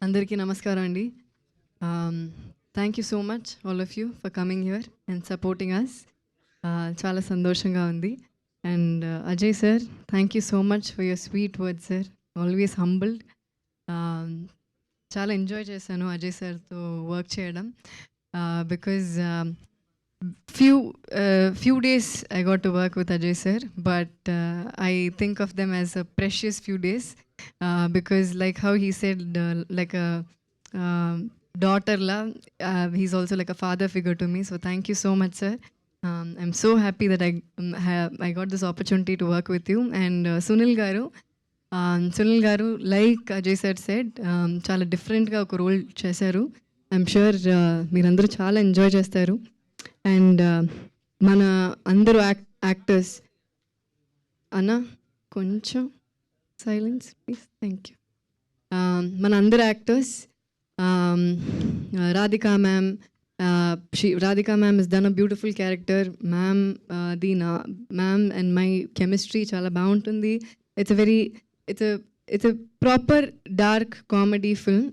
అందరికీ నమస్కారం అండి. Thank you so much all of you for coming here and supporting us. చాలా సంతోషంగా ఉంది. And Ajay sir, thank you so much for your sweet words sir. Always humbled. చాలా enjoy చేశాను అజయ్ సార్తో వర్క్ చేయడం. Because few days I got to work with Ajay sir, but I think of them as a precious few days, because like how he said, like a daughter la, he's also like a father figure to me. So thank you so much, sir. I'm so happy that I got this opportunity to work with you. And Sunil garu, like Ajay sir said, చాలా డిఫరెంట్గా ఒక role చేశారు. I'm sure మీరందరూ చాలా enjoy చేస్తారు. And మన అందరూ actors అన్న కొంచెం సైలెన్స్ ప్లీజ్, థ్యాంక్ యూ. మన అందరు actors, Radhika ma'am, Radhika ma'am is done a beautiful character. Ma'am ma'am and my chemistry చాలా బాగుంటుంది. It's a proper dark comedy film.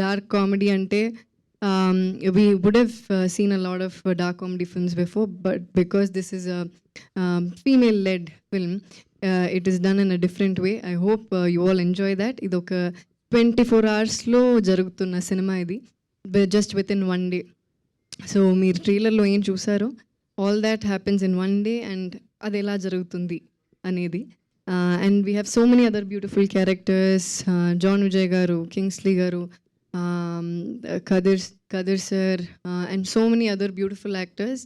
Dark comedy అంటే we would have seen a lot of dark comedy films before, but because this is a female-led film, it is done in a different way. I hope you all enjoy that. Idoka 24 hours lo jarugtunna cinema idi, just within one day. So meer trailer lo em chusaro, all that happens in one day, and adi ela jarugutundi anedi. And we have so many other beautiful characters, John Vijay garu, Kingsley garu, Kadir sir, and so many other beautiful actors.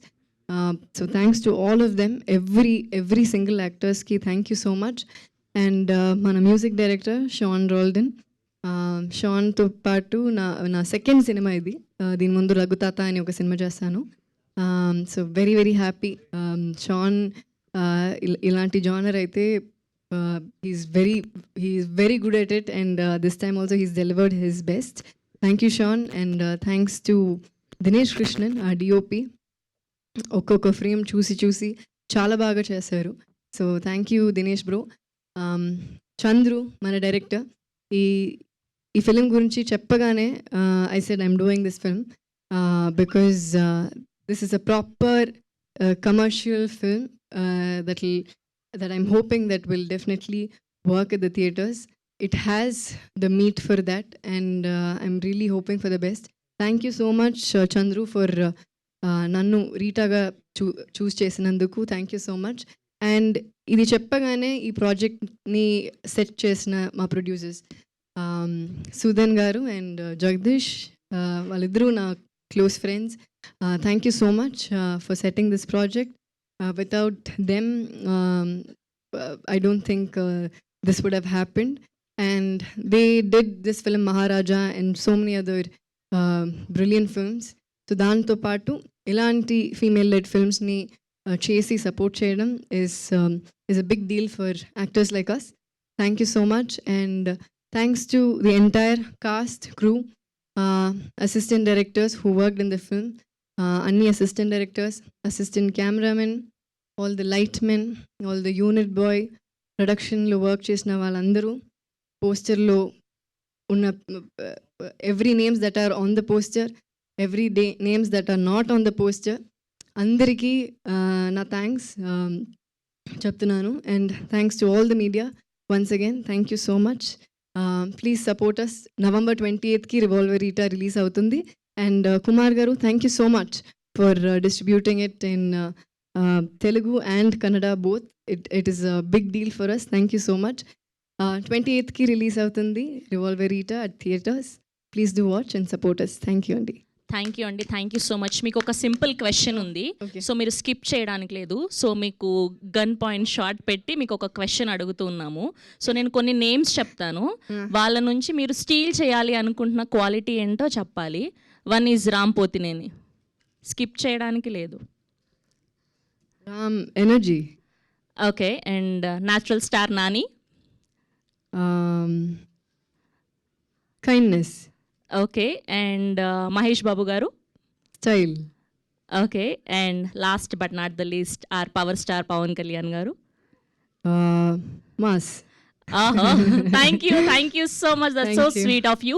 So thanks to all of them, every single actors ki thank you so much. And mana music director Sean Roldan, Sean to patu na second cinema idi. Din mundu Ragutata ani oka cinema chestanu. So very happy. Sean ilanti genre aithe he's very good at it, and this time also he's delivered his best. Thank you, Sean, and thanks to Dinesh Krishnan, our DOP. ఒక్కొక్క frame చూసి చాలా బాగా చేశారు. So thank you Dinesh bro. Chandru మన director, ఈ film గురించి చెప్పగానే I said I'm doing this film because this is a proper commercial film that I'm hoping that will definitely work at the theaters. It has the meat for that, and I'm really hoping for the best. Thank you so much, Chandru, for nannu Rita ga choose chesinanduku. Thank you so much. And idi cheppagane ee project ni set chesina ma producers Sudan garu and Jagdish, validru na close friends. Thank you so much for setting this project. Without them, I don't think this would have happened. And they did this film Maharaja and so many other brilliant films. So danto paatu ilanti female led films ni chesi support cheyadam is a big deal for actors like us. Thank you so much. And thanks to the entire cast, crew, assistant directors who worked in the film, anni assistant directors, assistant cameramen, all the lightmen, all the unit boy, production lo work chesina valandaru, poster lo unna every names that are on the poster, every day names that are not on the poster, andariki na thanks cheptunanu. And thanks to all the media once again. Thank you so much. Please support us. November 28th ki Revolver Rita release avutundi. And Kumar garu, thank you so much for distributing it in Telugu and Kannada both. It is a big deal for us. Thank you so much. 28th ki release avutundi Revolver Rita at theaters. Please do watch and support us. Thank you అండి. Thank you so much. మీకు ఒక simple question ఉంది. So మీరు skip చేయడానికి లేదు. So మీకు gun point short పెట్టి మీకు ఒక క్వశ్చన్ అడుగుతున్నాము. సో నేను కొన్ని నేమ్స్ చెప్తాను, వాళ్ళ నుంచి మీరు స్టీల్ చేయాలి అనుకుంటున్న క్వాలిటీ ఏంటో చెప్పాలి. One is Ram Pothineni. Skip చేయడానికి లేదు. Ram energy. Okay. And natural star Nani. Kindness. Okay. And Mahesh Babu గారు. Style. Okay. And last but not the least our power star Pawan Kalyan గారు. Mass. Thank you so much, that's so Thank you. Sweet of you.